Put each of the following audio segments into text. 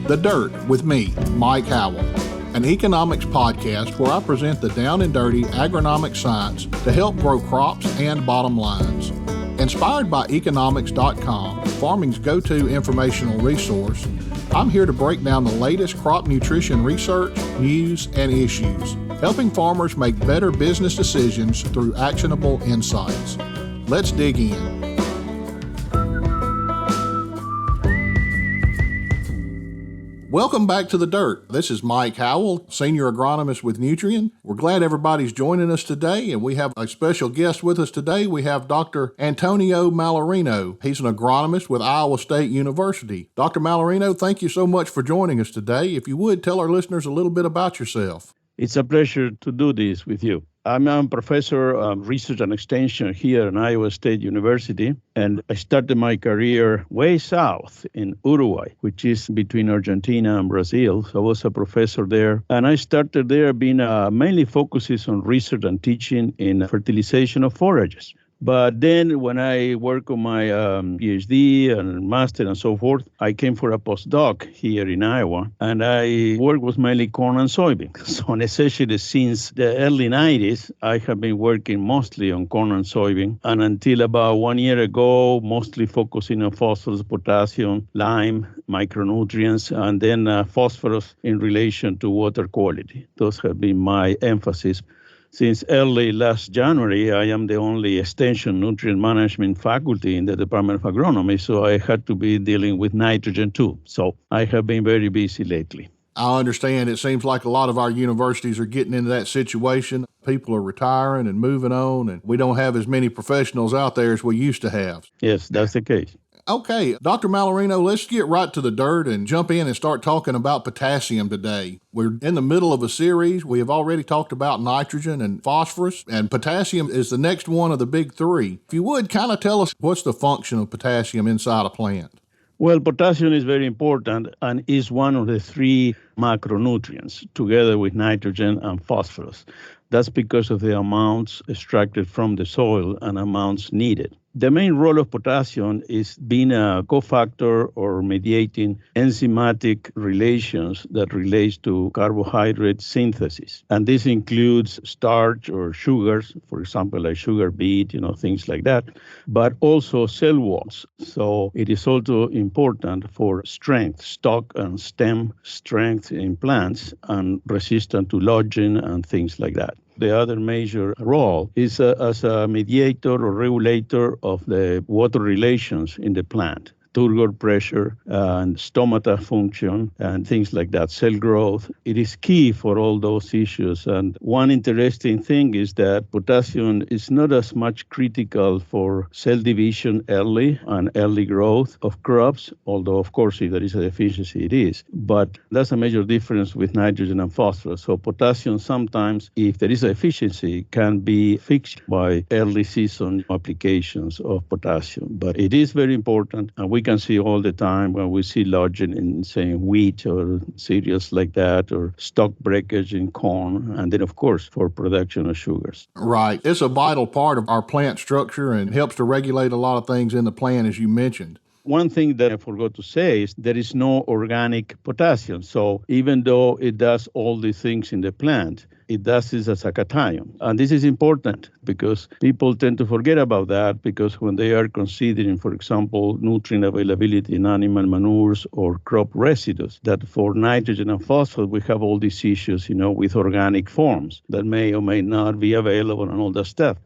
The Dirt with me, Mike Howell, an eKonomics podcast where I present the down and dirty agronomic science to help grow crops and bottom lines. Inspired by eKonomics.com, farming's go-to informational resource, I'm here to break down the latest crop nutrition research, news, and issues, helping farmers make better business decisions through actionable insights. Let's dig in. Welcome back to The Dirt. This is Mike Howell, Senior Agronomist with Nutrien. We're glad everybody's joining us today, and we have a special guest with us today. We have Dr. Antoni Mallarino. He's an agronomist with Iowa State University. Dr. Mallarino, thank you so much for joining us today. If you would, tell our listeners a little bit about yourself. It's a pleasure to do this with you. I'm a professor of research and extension here at Iowa State University, and I started my career way south in Uruguay, which is between Argentina and Brazil. So I was a professor there, and I started there being mainly focuses on research and teaching in fertilization of forages. But then when I work on my PhD and master and so forth, I came for a postdoc here in Iowa, and I work with mainly corn and soybean. So essentially since the early 90s, I have been working mostly on corn and soybean, and until about 1 year ago, mostly focusing on phosphorus, potassium, lime, micronutrients, and then phosphorus in relation to water quality. Those have been my emphasis. Since early last January, I am the only extension nutrient management faculty in the Department of Agronomy, so I had to be dealing with nitrogen too. So I have been very busy lately. I understand. It seems like a lot of our universities are getting into that situation. People are retiring and moving on, and we don't have as many professionals out there as we used to have. Yes, that's the case. Okay, Dr. Mallarino, let's get right to the dirt and jump in and start talking about potassium today. We're in the middle of a series. We have already talked about nitrogen and phosphorus, and potassium is the next one of the big three. If you would, kind of tell us what's the function of potassium inside a plant. Well, potassium is very important and is one of the three macronutrients together with nitrogen and phosphorus. That's because of the amounts extracted from the soil and amounts needed. The main role of potassium is being a cofactor or mediating enzymatic relations that relates to carbohydrate synthesis. And this includes starch or sugars, for example, like sugar beet, things like that, but also cell walls. So it is also important for strength, stalk and stem strength in plants and resistant to lodging and things like that. The other major role is as a mediator or regulator of the water relations in the plant, turgor pressure and stomata function and things like that, cell growth. It is key for all those issues. And one interesting thing is that potassium is not as much critical for cell division early and early growth of crops, although of course if there is a deficiency it is. But that's a major difference with nitrogen and phosphorus. So potassium sometimes, if there is a deficiency, can be fixed by early season applications of potassium. But it is very important, and we can see all the time when we see lodging in, say, wheat or cereals like that, or stalk breakage in corn, and then, of course, for production of sugars. Right. It's a vital part of our plant structure and helps to regulate a lot of things in the plant, as you mentioned. One thing that I forgot to say is there is no organic potassium. So even though it does all the things in the plant, it does this as a cation. And this is important because people tend to forget about that, because when they are considering, for example, nutrient availability in animal manures or crop residues, that for nitrogen and phosphorus, we have all these issues, with organic forms that may or may not be available and all that stuff.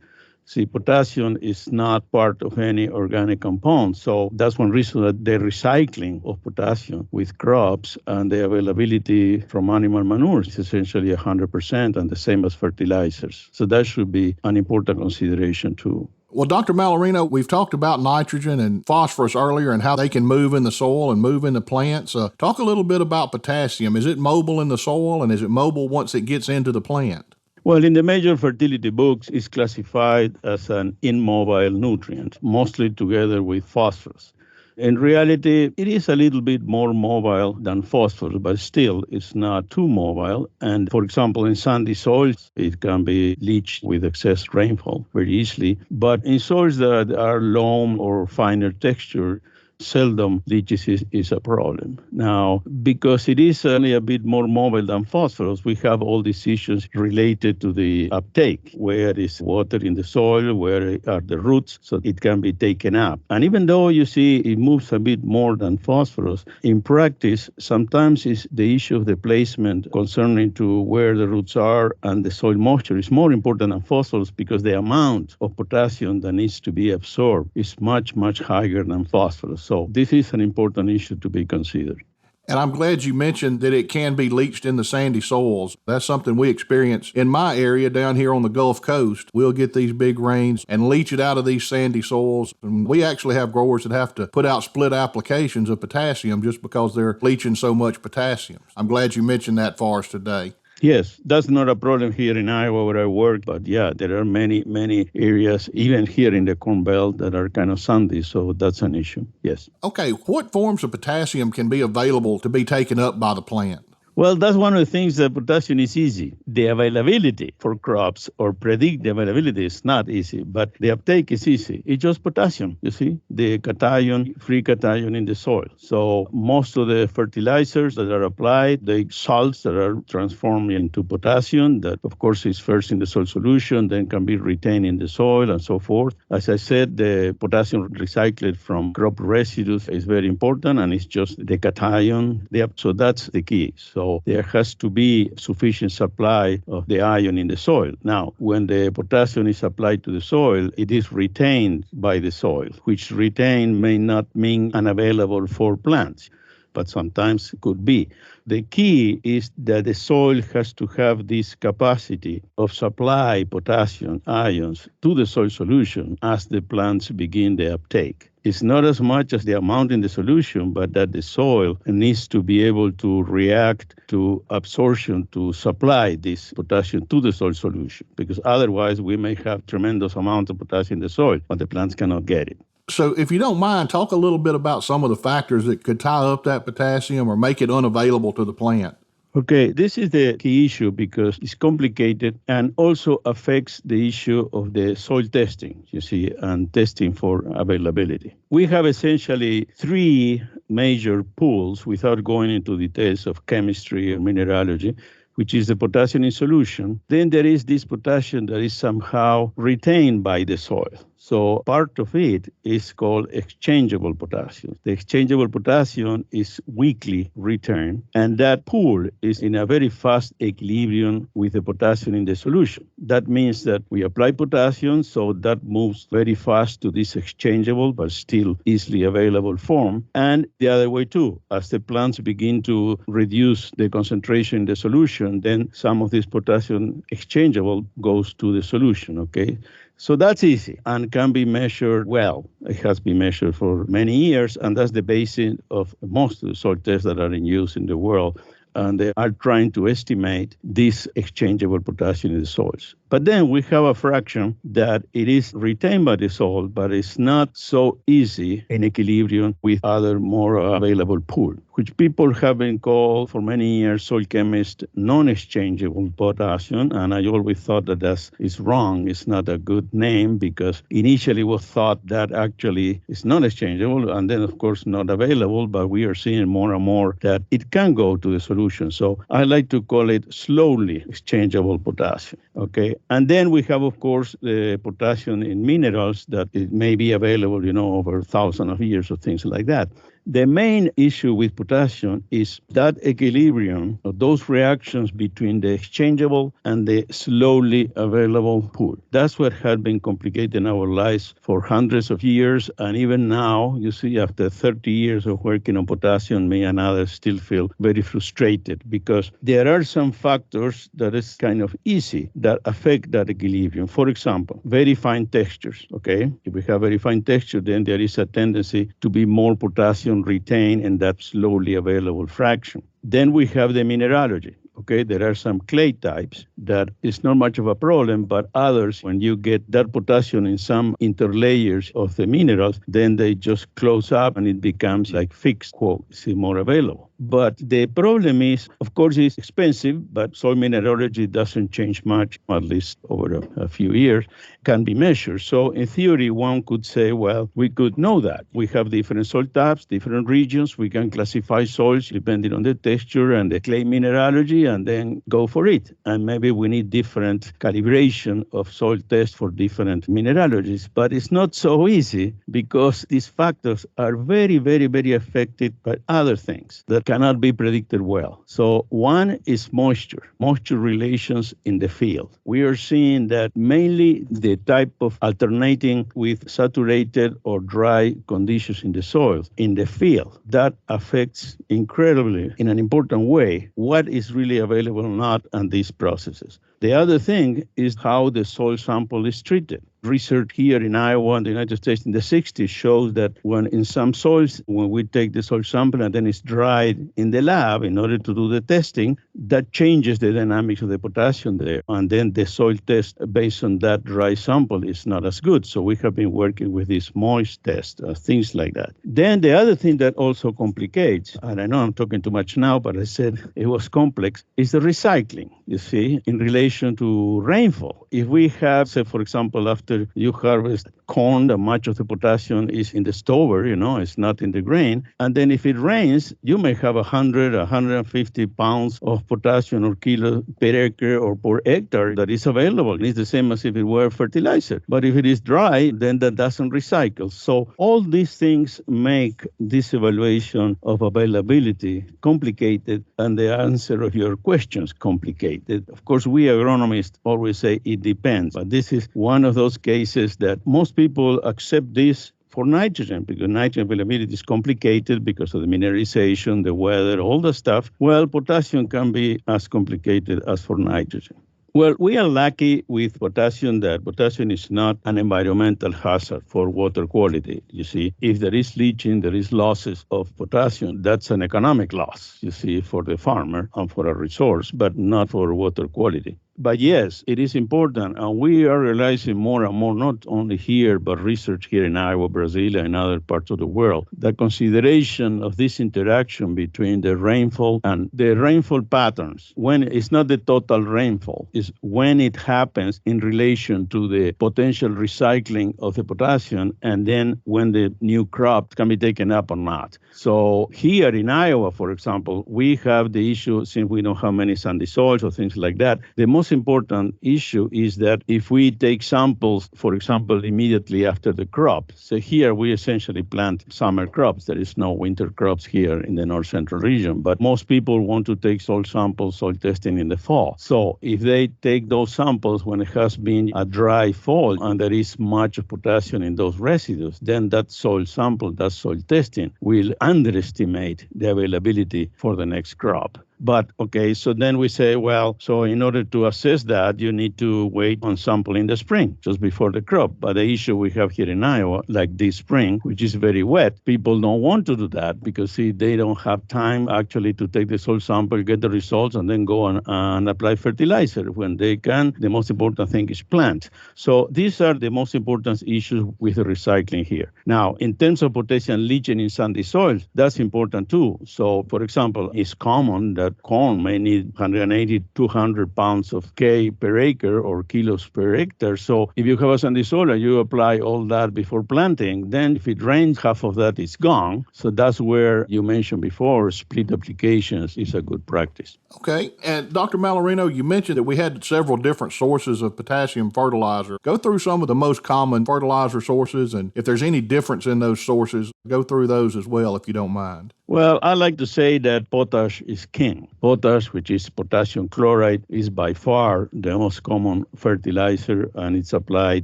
See, potassium is not part of any organic compound. So that's one reason that the recycling of potassium with crops and the availability from animal manure is essentially 100%, and the same as fertilizers. So that should be an important consideration too. Well, Dr. Mallarino, we've talked about nitrogen and phosphorus earlier and how they can move in the soil and move in the plants. Talk a little bit about potassium. Is it mobile in the soil, and is it mobile once it gets into the plant? Well, in the major fertility books, it's classified as an immobile nutrient, mostly together with phosphorus. In reality, it is a little bit more mobile than phosphorus, but still it's not too mobile. And for example, in sandy soils, it can be leached with excess rainfall very easily. But in soils that are loam or finer texture, seldom leaches is a problem. Now, because it is only a bit more mobile than phosphorus, we have all these issues related to the uptake, where is water in the soil, where are the roots, so it can be taken up. And even though you see it moves a bit more than phosphorus, in practice, sometimes it's the issue of the placement concerning to where the roots are and the soil moisture is more important than phosphorus because the amount of potassium that needs to be absorbed is much, much higher than phosphorus. So this is an important issue to be considered. And I'm glad you mentioned that it can be leached in the sandy soils. That's something we experience in my area down here on the Gulf Coast. We'll get these big rains and leach it out of these sandy soils. And we actually have growers that have to put out split applications of potassium just because they're leaching so much potassium. I'm glad you mentioned that for us today. Yes, that's not a problem here in Iowa where I work, but yeah, there are many areas, even here in the Corn Belt, that are kind of sandy, so that's an issue, yes. Okay, what forms of potassium can be available to be taken up by the plant? Well, that's one of the things that potassium is easy. The availability for crops or predict the availability is not easy, but the uptake is easy. It's just potassium, you see, the cation, free cation in the soil. So most of the fertilizers that are applied, the salts that are transformed into potassium, that of course is first in the soil solution, then can be retained in the soil and so forth. As I said, the potassium recycled from crop residues is very important, and it's just the cation. So that's the key. So there has to be sufficient supply of the ion in the soil. Now, when the potassium is applied to the soil, it is retained by the soil, which retained may not mean unavailable for plants, but sometimes it could be. The key is that the soil has to have this capacity of supply potassium ions to the soil solution as the plants begin the uptake. It's not as much as the amount in the solution, but that the soil needs to be able to react to absorption to supply this potassium to the soil solution, because otherwise we may have tremendous amounts of potassium in the soil, but the plants cannot get it. So if you don't mind, talk a little bit about some of the factors that could tie up that potassium or make it unavailable to the plant. Okay, this is the key issue because it's complicated and also affects the issue of the soil testing, you see, and testing for availability. We have essentially three major pools without going into details of chemistry or mineralogy, which is the potassium in solution. Then there is this potassium that is somehow retained by the soil. So part of it is called exchangeable potassium. The exchangeable potassium is weakly returned, and that pool is in a very fast equilibrium with the potassium in the solution. That means that we apply potassium, so that moves very fast to this exchangeable but still easily available form. And the other way too, as the plants begin to reduce the concentration in the solution, then some of this potassium exchangeable goes to the solution, okay? So that's easy and can be measured well. It has been measured for many years, and that's the basis of most of the soil tests that are in use in the world. And they are trying to estimate this exchangeable potassium in the soils. But then we have a fraction that it is retained by the soil, but it's not so easy in equilibrium with other more available pool, which people have been called for many years, soil chemists, non-exchangeable potassium. And I always thought that that is wrong. It's not a good name because initially was thought that actually it's non-exchangeable and then, of course, not available. But we are seeing more and more that it can go to the solution. So I like to call it slowly exchangeable potassium. Okay. And then we have, of course, the potassium in minerals that it may be available, over thousands of years or things like that. The main issue with potassium is that equilibrium of those reactions between the exchangeable and the slowly available pool. That's what had been complicating our lives for hundreds of years. And even now, you see, after 30 years of working on potassium, me and others still feel very frustrated because there are some factors that is kind of easy that affect that equilibrium. For example, very fine textures, okay? If we have very fine texture, then there is a tendency to be more potassium retained in that slowly available fraction. Then we have the mineralogy. Okay, there are some clay types that is not much of a problem, but others, when you get that potassium in some interlayers of the minerals, then they just close up and it becomes like fixed, quote, see more available. But the problem is, of course, it's expensive, but soil mineralogy doesn't change much, at least over a few years, can be measured. So in theory, one could say, well, we could know that. We have different soil types, different regions. We can classify soils depending on the texture and the clay mineralogy and then go for it. And maybe we need different calibration of soil tests for different mineralogies. But it's not so easy because these factors are very, very, very affected by other things that cannot be predicted well. So one is moisture relations in the field. We are seeing that mainly the type of alternating with saturated or dry conditions in the soil in the field, that affects incredibly in an important way what is really available or not and these processes. The other thing is how the soil sample is treated. Research here in Iowa and the United States in the 60s shows that when in some soils, when we take the soil sample and then it's dried in the lab in order to do the testing, that changes the dynamics of the potassium there. And then the soil test based on that dry sample is not as good. So we have been working with this moist test, things like that. Then the other thing that also complicates, and I know I'm talking too much now, but I said it was complex, is the recycling, you see, in relation to rainfall. If we have, say, for example, after you harvest corn, much of the potassium is in the stover, it's not in the grain. And then if it rains, you may have 150 pounds of potassium or kilo per acre or per hectare that is available. It's the same as if it were fertilizer. But if it is dry, then that doesn't recycle. So all these things make this evaluation of availability complicated and the answer of your questions complicated. Of course, we agronomists always say it depends. But this is one of those cases that most people accept this for nitrogen, because nitrogen availability is complicated because of the mineralization, the weather, all the stuff. Well, potassium can be as complicated as for nitrogen. Well, we are lucky with potassium that potassium is not an environmental hazard for water quality. You see, if there is leaching, there is losses of potassium, that's an economic loss, you see, for the farmer and for a resource, but not for water quality. But yes, it is important, and we are realizing more and more, not only here, but research here in Iowa, Brazil, and other parts of the world, the consideration of this interaction between the rainfall and the rainfall patterns. When it's not the total rainfall, it's when it happens in relation to the potential recycling of the potassium, and then when the new crop can be taken up or not. So here in Iowa, for example, we have the issue, since we know how many sandy soils or things like that, the most important issue is that if we take samples, for example, immediately after the crop, so here we essentially plant summer crops. There is no winter crops here in the north central region, but most people want to take soil samples, soil testing in the fall. So if they take those samples when it has been a dry fall and there is much potassium in those residues, then that soil sample, that soil testing will underestimate the availability for the next crop. But, okay, so then we say, well, so in order to assess that, you need to wait on sample in the spring, just before the crop. But the issue we have here in Iowa, like this spring, which is very wet, people don't want to do that because, see, they don't have time actually to take the soil sample, get the results, and then go and apply fertilizer. When they can, the most important thing is plant. So these are the most important issues with the recycling here. Now, in terms of potassium leaching in sandy soils, that's important too. So, for example, it's common that corn may need 180, 200 pounds of K per acre or kilos per hectare. So if you have a sandy soil and you apply all that before planting, then if it rains, half of that is gone. So that's where you mentioned before, split applications is a good practice. Okay. And Dr. Mallarino, you mentioned that we had several different sources of potassium fertilizer. Go through some of the most common fertilizer sources, and if there's any difference in those sources, go through those as well, if you don't mind. Well, I like to say that potash is king. Potash, which is potassium chloride, is by far the most common fertilizer, and it's applied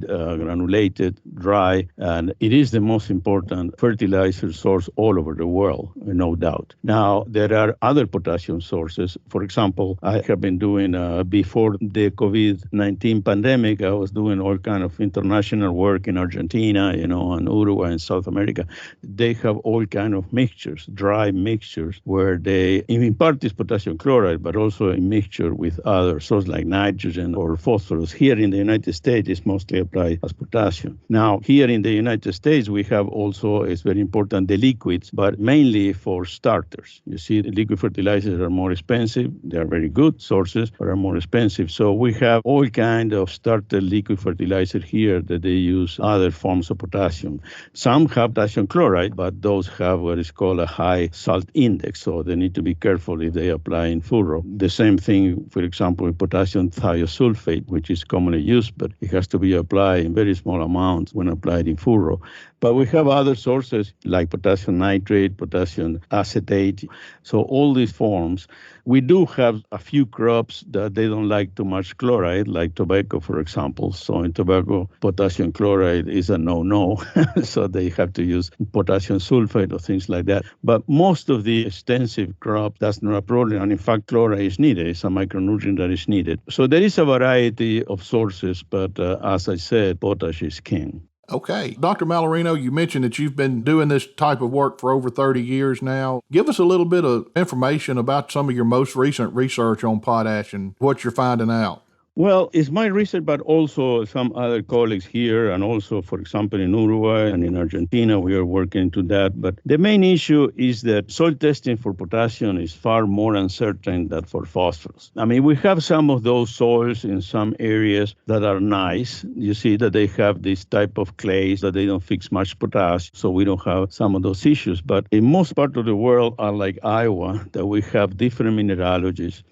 granulated, dry, and it is the most important fertilizer source all over the world, no doubt. Now, there are other potassium sources. For example, I have been doing, before the COVID-19 pandemic, I was doing all kind of international work in Argentina, and Uruguay and South America. They have all kind of mixtures, dry dry mixtures where they impart this potassium chloride, but also a mixture with other sources like nitrogen or phosphorus. Here in the United States, it's mostly applied as potassium. Now, here in the United States, we have also, it's very important, the liquids, but mainly for starters. You see, the liquid fertilizers are more expensive. They are very good sources, but are more expensive. So we have all kinds of starter liquid fertilizer here that they use other forms of potassium. Some have potassium chloride, but those have what is called a high salt index, so they need to be careful if they apply in furrow. The same thing, for example, with potassium thiosulfate, which is commonly used, but it has to be applied in very small amounts when applied in furrow. But we have other sources like potassium nitrate, potassium acetate. So all these forms. We do have a few crops that they don't like too much chloride, like tobacco, for example. So in tobacco, potassium chloride is a no-no. So they have to use potassium sulfate or things like that. But most of the extensive crops, that's not a problem. And in fact, chloride is needed. It's a micronutrient that is needed. So there is a variety of sources, but as I said, potash is king. Okay. Dr. Mallarino, you mentioned that you've been doing this type of work for over 30 years now. Give us a little bit of information about some of your most recent research on potash and what you're finding out. Well, it's my research, but also some other colleagues here, and also, for example, in Uruguay and in Argentina, we are working to that. But the main issue is that soil testing for potassium is far more uncertain than for phosphorus. I mean, we have some of those soils in some areas that are nice. You see that they have this type of clays that they don't fix much potash, so we don't have some of those issues. But in most parts of the world, like Iowa, that we have different mineralogies.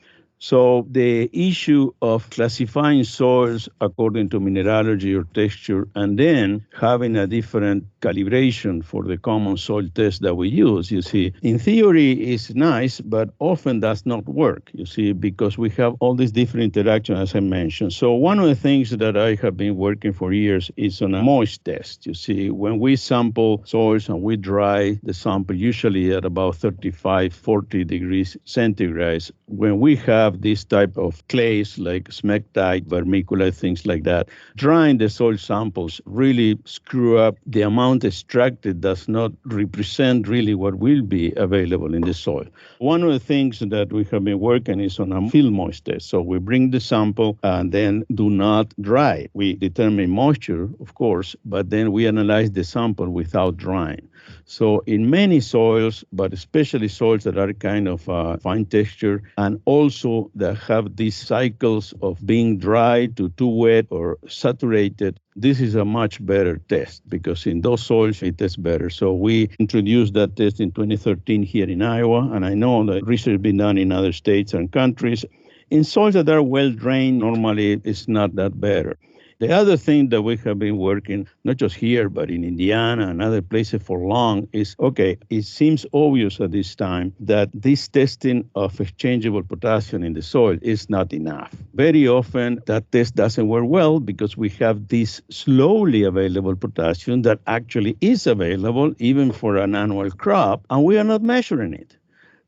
So the issue of classifying soils according to mineralogy or texture and then having a different calibration for the common soil test that we use, you see, in theory is nice, but often does not work, you see, because we have all these different interactions, as I mentioned. So one of the things that I have been working for years is on a moist test. You see, when we sample soils and we dry the sample, usually at about 35, 40 degrees centigrade, when we have this type of clays like smectite, vermiculite, things like that, drying the soil samples really screw up the amount extracted does not represent really what will be available in the soil. One of the things that we have been working is on a field moist test. So we bring the sample and then do not dry. We determine moisture, of course, but then we analyze the sample without drying. So in many soils, but especially soils that are kind of fine texture and also that have these cycles of being dry to too wet or saturated, this is a much better test because in those soils it tests better. So we introduced that test in 2013 here in Iowa, and I know that research has been done in other states and countries. In soils that are well drained, normally it's not that better. The other thing that we have been working, not just here, but in Indiana and other places for long is, okay, it seems obvious at this time that this testing of exchangeable potassium in the soil is not enough. Very often that test doesn't work well because we have this slowly available potassium that actually is available even for an annual crop, and we are not measuring it.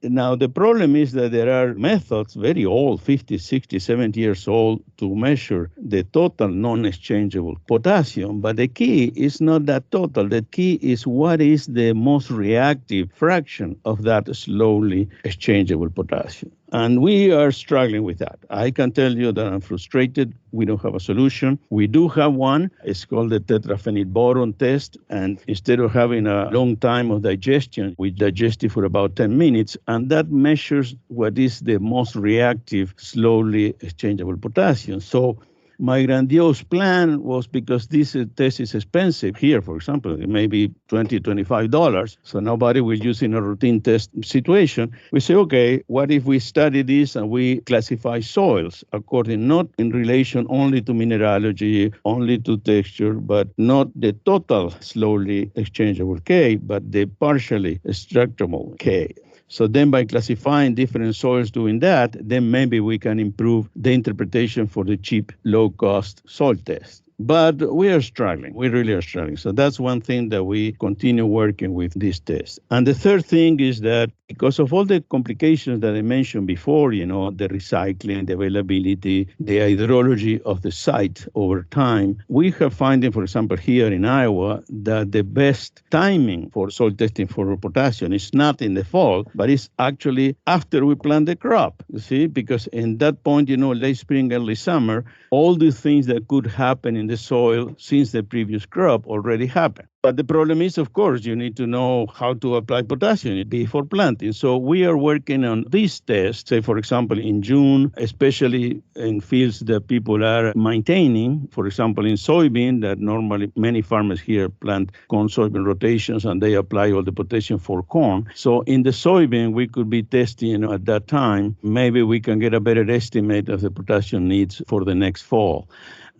Now, the problem is that there are methods, very old, 50, 60, 70 years old, to measure the total non-exchangeable potassium. But the key is not that total. The key is what is the most reactive fraction of that slowly exchangeable potassium. And we are struggling with that. I can tell you that I'm frustrated. We don't have a solution. We do have one. It's called the tetraphenate boron test. And instead of having a long time of digestion, we digest it for about 10 minutes. And that measures what is the most reactive, slowly exchangeable potassium. So my grandiose plan was, because this test is expensive here, for example, it may be $20, $25, so nobody will use in a routine test situation. We say, okay, what if we study this and we classify soils according, not in relation only to mineralogy, only to texture, but not the total slowly exchangeable K, but the partially extractable K. So then by classifying different soils doing that, then maybe we can improve the interpretation for the cheap, low-cost soil test. But we are struggling. We really are struggling. So that's one thing that we continue working with this test. And the third thing is that because of all the complications that I mentioned before, the recycling, the availability, the hydrology of the site over time, we have finding, for example, here in Iowa, that the best timing for soil testing for potassium is not in the fall, but it's actually after we plant the crop, you see, because in that point, late spring, early summer, all the things that could happen in the soil since the previous crop already happened. But the problem is, of course, you need to know how to apply potassium before planting. So we are working on these tests, say, for example, in June, especially in fields that people are maintaining. For example, in soybean, that normally many farmers here plant corn-soybean rotations, and they apply all the potassium for corn. So in the soybean, we could be testing at that time. Maybe we can get a better estimate of the potassium needs for the next fall.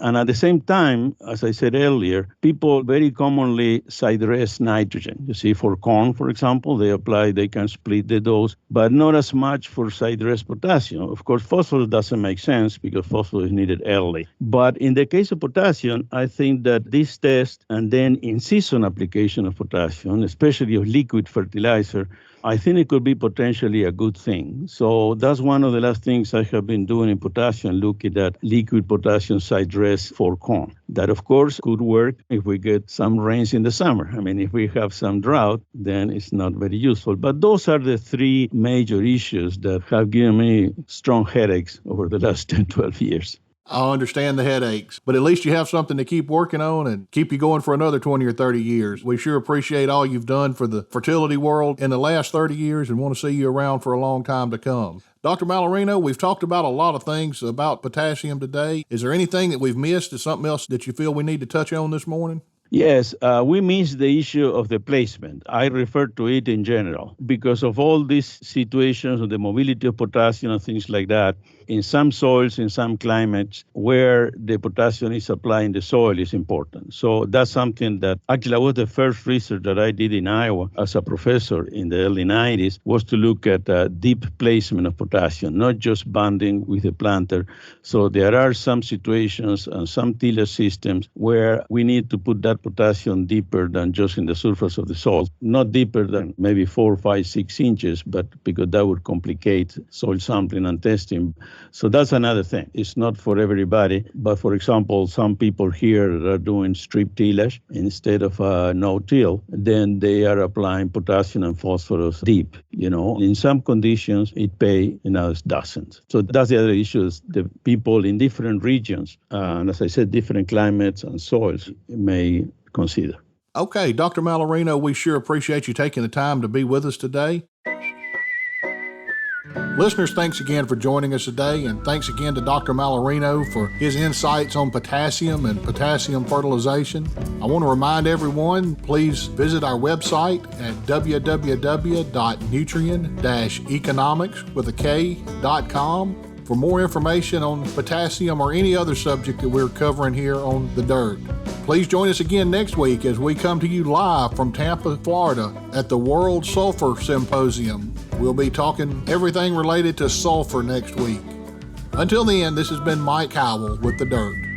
And at the same time, as I said earlier, people very commonly side dress nitrogen. You see, for corn, for example, they can split the dose, but not as much for side dress potassium. Of course, phosphorus doesn't make sense because phosphorus is needed early. But in the case of potassium, I think that this test and then in-season application of potassium, especially of liquid fertilizer, I think it could be potentially a good thing. So that's one of the last things I have been doing in potassium, looking at liquid potassium side dress for corn. That, of course, could work if we get some rains in the summer. I mean, if we have some drought, then it's not very useful. But those are the three major issues that have given me strong headaches over the last 10, 12 years. I understand the headaches, but at least you have something to keep working on and keep you going for another 20 or 30 years. We sure appreciate all you've done for the fertility world in the last 30 years and want to see you around for a long time to come. Dr. Mallarino, we've talked about a lot of things about potassium today. Is there anything that we've missed? Is something else that you feel we need to touch on this morning? Yes, we missed the issue of the placement. I refer to it in general because of all these situations of the mobility of potassium and things like that. In some soils, in some climates, where the potassium is applied in the soil is important. So that's something that actually was the first research that I did in Iowa as a professor in the early 90s, was to look at deep placement of potassium, not just banding with the planter. So there are some situations and some tillage systems where we need to put that potassium deeper than just in the surface of the soil, not deeper than maybe 4, 5, 6 inches, but because that would complicate soil sampling and testing. So that's another thing. It's not for everybody, but for example, some people here that are doing strip tillage instead of no-till, then they are applying potassium and phosphorus deep. In some conditions it pays, in others doesn't. So that's the other issue, is the people in different regions, and as I said, different climates and soils may consider. Okay, Dr. Mallarino, we sure appreciate you taking the time to be with us today. Listeners, thanks again for joining us today, and thanks again to Dr. Mallarino for his insights on potassium and potassium fertilization. I want to remind everyone, please visit our website at www.nutrien-eKonomics.com for more information on potassium or any other subject that we're covering here on The Dirt. Please join us again next week as we come to you live from Tampa, Florida at the World Sulfur Symposium. We'll be talking everything related to sulfur next week. Until then, this has been Mike Howell with The Dirt.